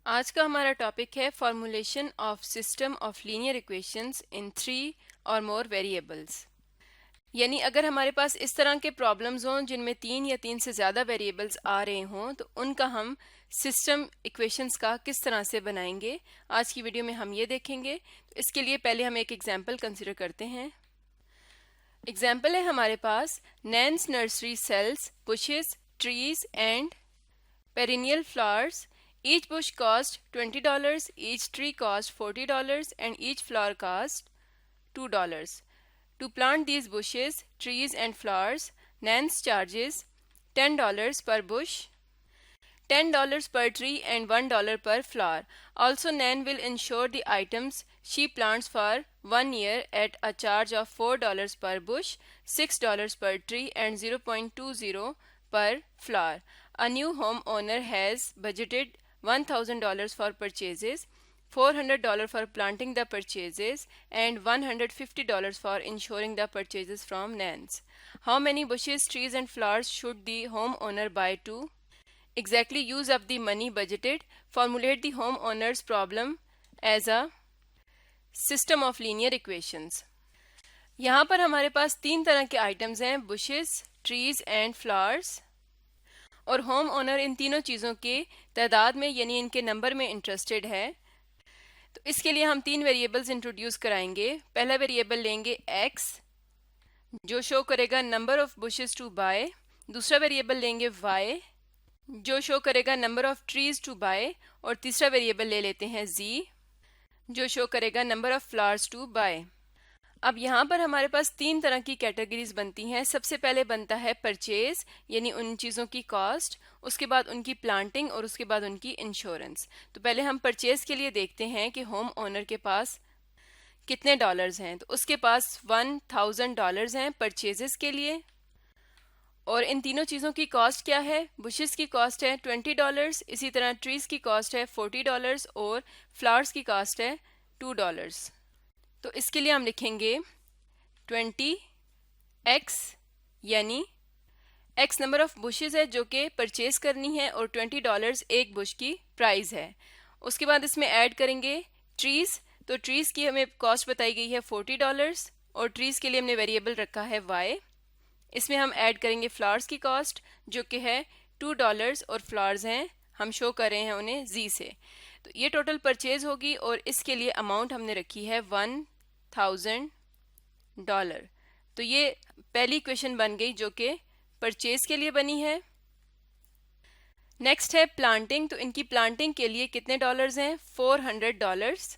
आज का हमारा टॉपिक है formulation of system of linear equations इन 3 और मोर वेरिएबल्स। यानी अगर हमारे पास इस तरह के प्रॉब्लम्स हों जिनमें 3 या 3 से ज़्यादा वेरिएबल्स आ रहे हों तो उनका हम सिस्टम इक्वेशंस का किस तरह से बनाएंगे, आज की वीडियो में हम ये देखेंगे। तो इसके लिए पहले हम एक एग्जाम्पल कंसिडर करते हैं। एग्जाम्पल है हमारे पास नैन्स nursery sells bushes, trees and perennial flowers. Each bush cost $20, each tree cost $40 and each flower cost $2. To plant these bushes, trees and flowers, Nance charges $10 per bush, $10 per tree and $1 per flower. Also, Nan will insure the items she plants for 1 year at a charge of $4 per bush, $6 per tree and $0.20 per flower. A new homeowner has budgeted $1,000 for purchases, $400 for planting the purchases and $150 for insuring the purchases from Nance. How many bushes, trees and flowers should the homeowner buy to exactly use up the money budgeted? Formulate the homeowner's problem as a system of linear equations. यहाँ पर हमारे पास 3 तरह के items हैं, bushes, trees and flowers. और home owner इन तीनों चीज़ों के तादाद में यानी इनके नंबर में इंटरेस्टेड है। तो इसके लिए हम 3 वेरिएबल्स इंट्रोड्यूस कराएंगे। पहला वेरिएबल लेंगे x जो शो करेगा number of bushes to buy. दूसरा वेरिएबल लेंगे y जो शो करेगा number of trees to buy. और तीसरा वेरिएबल ले लेते हैं z जो शो करेगा number of flowers to buy. अब यहाँ पर हमारे पास 3 तरह की कैटेगरीज बनती हैं। सबसे पहले बनता है परचेज यानी उन चीज़ों की कॉस्ट, उसके बाद उनकी प्लांटिंग और उसके बाद उनकी इंश्योरेंस। तो पहले हम परचेज के लिए देखते हैं कि होम ओनर के पास कितने डॉलर्स हैं। तो उसके पास $1,000 हैं परचेजेस के लिए। और इन तीनों चीज़ों की कॉस्ट क्या है? बुशेस की कॉस्ट है $20, इसी तरह ट्रीज की कॉस्ट है $40 और फ्लावर्स की कॉस्ट है $2। तो इसके लिए हम लिखेंगे 20x यानी x नंबर ऑफ बुशेस है जो कि परचेज करनी है और $20 एक बुश की प्राइस है। उसके बाद इसमें ऐड करेंगे ट्रीज। तो ट्रीज की हमें कॉस्ट बताई गई है $40 और ट्रीज के लिए हमने वेरिएबल रखा है y। इसमें हम ऐड करेंगे फ्लावर्स की कॉस्ट जो कि है $2 और फ्लावर्स हैं हम शो कर रहे हैं उन्हें z से। तो ये टोटल परचेज होगी और इसके लिए अमाउंट हमने रखी है $1,000। तो ये पहली इक्वेशन बन गई जो कि परचेज के लिए बनी है। नेक्स्ट है प्लांटिंग। तो इनकी प्लांटिंग के लिए कितने डॉलर्स हैं? $400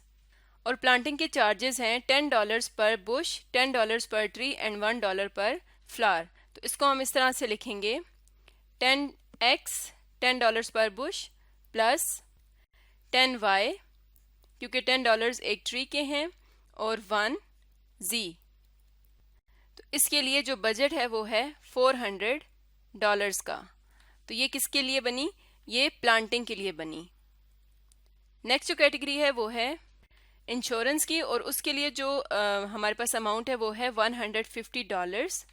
और प्लांटिंग के चार्जेस हैं $10 पर बुश, $10 पर ट्री एंड $1 पर फ्लावर। तो इसको हम इस तरह से लिखेंगे 10x $10 पर बुश प्लस 10y क्योंकि $10 एक ट्री के हैं और 1z। तो इसके लिए जो बजट है वो है $400 का। तो ये किसके लिए बनी? ये प्लांटिंग के लिए बनी। नेक्स्ट जो कैटेगरी है वो है इंश्योरेंस की और उसके लिए जो हमारे पास अमाउंट है वो है $150।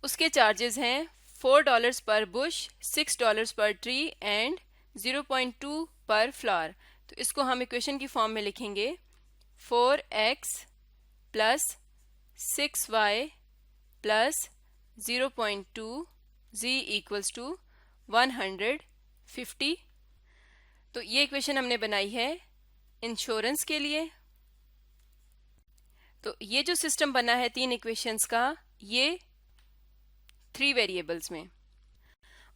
उसके चार्जेस हैं $4 पर बुश, $6 पर ट्री एंड 0.2 पर फ्लावर। तो इसको हम इक्वेशन की फॉर्म में लिखेंगे 4x plus 6y plus 0.2 z equals to 150। तो ये इक्वेशन हमने बनाई है इंश्योरेंस के लिए। तो ये जो सिस्टम बना है 3 इक्वेशंस का, ये 3 वेरिएबल्स में।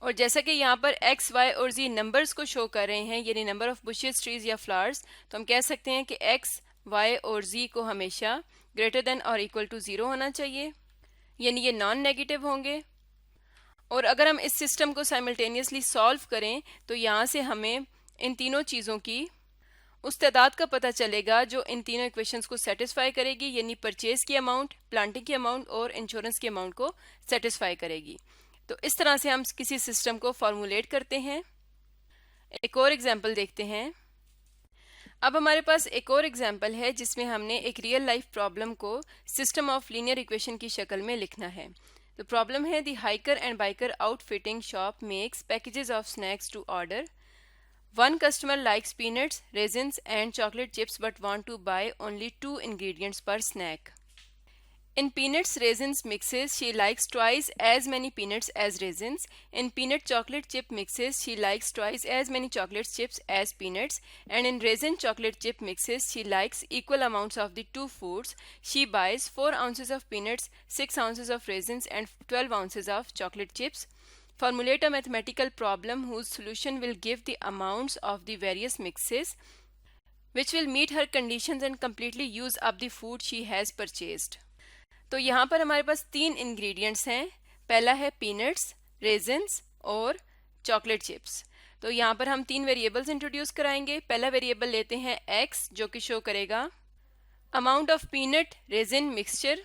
और जैसा कि यहाँ पर x, y और z नंबर्स को शो कर रहे हैं यानी नंबर ऑफ बुशेस, ट्रीज या फ्लावर्स, तो हम कह सकते हैं कि x, y और z को हमेशा ग्रेटर देन और इक्वल टू 0 होना चाहिए यानी ये नॉन नेगेटिव होंगे। और अगर हम इस सिस्टम को साइमल्टेनियसली सॉल्व करें तो यहाँ से हमें इन तीनों चीज़ों की उस तादाद का पता चलेगा जो इन तीनों इक्वेशंस को सेटिस्फाई करेगी यानी परचेज की अमाउंट, प्लांटिंग की अमाउंट और इंश्योरेंस की अमाउंट को सेटिस्फाई करेगी। तो इस तरह से हम किसी सिस्टम को फॉर्मुलेट करते हैं। एक और एग्जांपल देखते हैं। अब हमारे पास एक और एग्जांपल है जिसमें हमने एक रियल लाइफ प्रॉब्लम को सिस्टम ऑफ लीनियर इक्वेशन की शक्ल में लिखना है। तो प्रॉब्लम है the hiker and biker outfitting shop makes packages of snacks to order. One customer likes peanuts, raisins and chocolate chips but want to buy only 2 ingredients per snack. In peanuts raisins mixes, she likes twice as many peanuts as raisins. In peanut chocolate chip mixes, she likes twice as many chocolate chips as peanuts. And in raisin chocolate chip mixes, she likes equal amounts of the two foods. She buys 4 ounces of peanuts, 6 ounces of raisins and 12 ounces of chocolate chips. Formulate a mathematical problem whose solution will give the amounts of the various mixes which will meet her conditions and completely use up the food she has purchased. तो यहाँ पर हमारे पास 3 ingredients हैं. पहला है peanuts, resins और chocolate chips. तो यहाँ पर हम 3 वेरिएबल्स इंट्रोड्यूस कराएंगे. पहला वेरिएबल लेते हैं x जो कि शो करेगा amount of peanut resin mixture.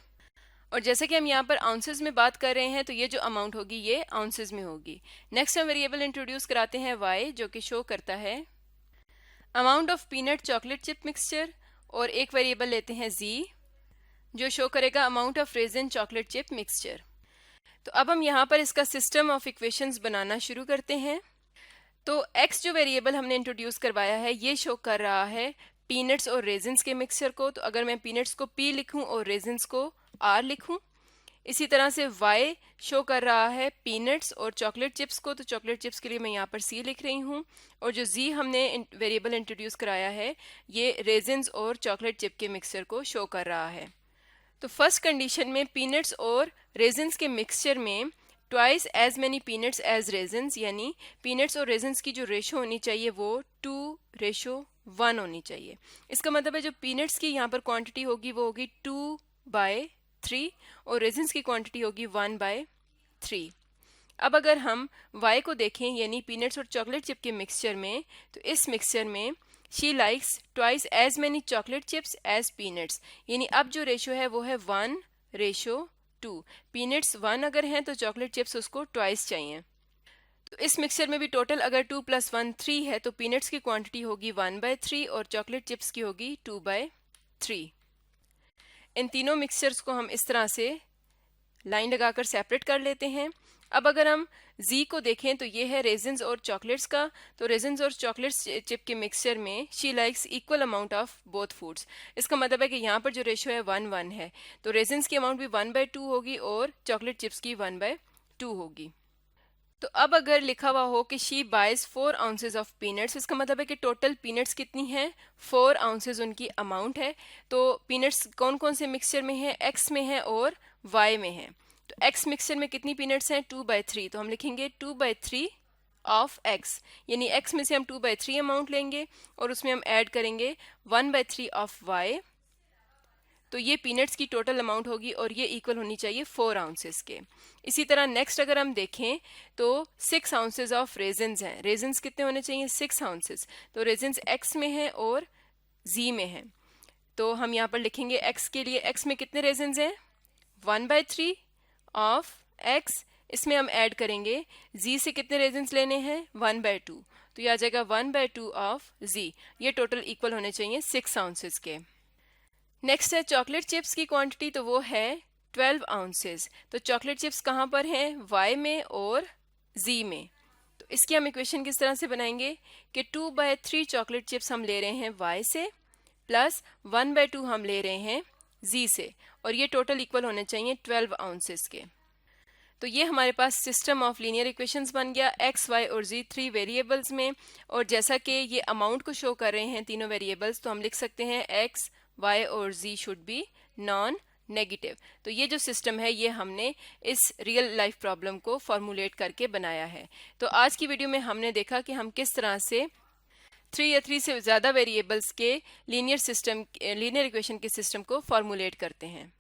और जैसे कि हम यहाँ पर आउंसेस में बात कर रहे हैं तो ये जो अमाउंट होगी ये आउंसेस में होगी. नेक्स्ट हम वेरिएबल इंट्रोड्यूस कराते हैं y जो कि शो करता है amount of peanut chocolate chip mixture. और एक वेरिएबल लेते हैं z जो शो करेगा amount of resin chocolate chip mixture. तो अब हम यहाँ पर इसका सिस्टम ऑफ इक्वेशंस बनाना शुरू करते हैं. तो x जो वेरिएबल हमने इंट्रोड्यूस करवाया है ये शो कर रहा है पीनट्स और रेजिन्स के मिक्सचर को. तो अगर मैं पीनट्स को p लिखूं और रेजिन्स को r लिखूं. इसी तरह से y शो कर रहा है पीनट्स और चॉकलेट चिप्स को. तो चॉकलेट चिप्स के लिए मैं यहाँ पर c लिख रही हूँ. और जो z हमने वेरिएबल इंट्रोड्यूस कराया है ये रेजिन्स और चॉकलेट चिप के मिक्सचर को शो कर रहा है. तो फर्स्ट कंडीशन में पीनट्स और रेजिन्स के मिक्सचर में twice as many peanuts as raisins, यानी पीनट्स और रेजिन्स की जो रेशो होनी चाहिए वो 2:1 होनी चाहिए. इसका मतलब है जो पीनट्स की यहाँ पर क्वांटिटी होगी वो होगी 2/3 और रेजिन्स की क्वांटिटी होगी 1/3. अब अगर हम y को देखें यानी पीनट्स और चॉकलेट चिप के मिक्सचर में, तो इस मिक्सचर में she likes twice as many chocolate chips as peanuts, यानी अब जो रेशो है वो है 1:2. पीनट्स 1 अगर हैं तो चॉकलेट चिप्स उसको ट्वाइस चाहिए. तो इस मिक्सचर में भी टोटल अगर 2 + 1 3 है तो पीनट्स की क्वांटिटी होगी 1/3 और चॉकलेट चिप्स की होगी 2/3. इन तीनों मिक्सचर्स को हम इस तरह से लाइन लगाकर सेपरेट कर लेते हैं. अब अगर हम z को देखें तो ये है रेजिन्स और चॉकलेट्स का. तो रेजिन्स और चॉकलेट्स चिप के मिक्सचर में she likes equal amount of both foods. इसका मतलब है कि यहाँ पर जो रेशो है 1:1 है. तो रेजिन्स की अमाउंट भी 1/2 होगी और चॉकलेट चिप्स की 1/2 होगी. तो अब अगर लिखा हुआ हो कि she buys 4 ounces of peanuts, इसका मतलब है कि टोटल पीनट्स कितनी हैं 4 ounces उनकी अमाउंट है. तो पीनट्स कौन कौन से मिक्सचर में है, x में है और y में है. तो x मिक्सचर में कितनी पीनट्स हैं 2/3. तो हम लिखेंगे 2/3 ऑफ x, यानी x में से हम 2/3 अमाउंट लेंगे और उसमें हम ऐड करेंगे 1/3 ऑफ y. तो ये पीनट्स की टोटल अमाउंट होगी और ये इक्वल होनी चाहिए 4 ounces के. इसी तरह नेक्स्ट अगर हम देखें तो 6 ounces ऑफ रेजिन्स हैं. रेजिन्स कितने होने चाहिए 6 ounces. तो रेजिन्स x में है और z में है. तो हम यहाँ पर लिखेंगे x के लिए, x में कितने रेजिन्स हैं 1/3 ऑफ x. इसमें हम ऐड करेंगे z से कितने रेजिन्स लेने हैं 1/2. तो यह आ जाएगा 1/2 ऑफ z. ये टोटल इक्वल होने चाहिए 6 ounces के. नेक्स्ट है चॉकलेट चिप्स की क्वांटिटी. तो वो है 12 ounces. तो चॉकलेट चिप्स कहाँ पर हैं y में और z में. तो इसकी हम इक्वेशन किस तरह से बनाएंगे कि 2/3 चॉकलेट चिप्स हम ले रहे हैं y से प्लस 1/2 हम ले रहे हैं z से और ये टोटल इक्वल होने चाहिए 12 ounces के. तो ये हमारे पास सिस्टम ऑफ लीनियर इक्वेशंस बन गया x, y और z 3 वेरिएबल्स में. और जैसा कि ये अमाउंट को शो कर रहे हैं तीनों वेरिएबल्स, तो हम लिख सकते हैं x, y और z should be non negative. तो ये जो सिस्टम है ये हमने इस रियल लाइफ प्रॉब्लम को फॉर्मुलेट करके बनाया है. तो आज की वीडियो में हमने देखा कि हम किस तरह से 3 या 3 से ज़्यादा वेरिएबल्स के लीनियर इक्वेशन के सिस्टम को फॉर्मुलेट करते हैं.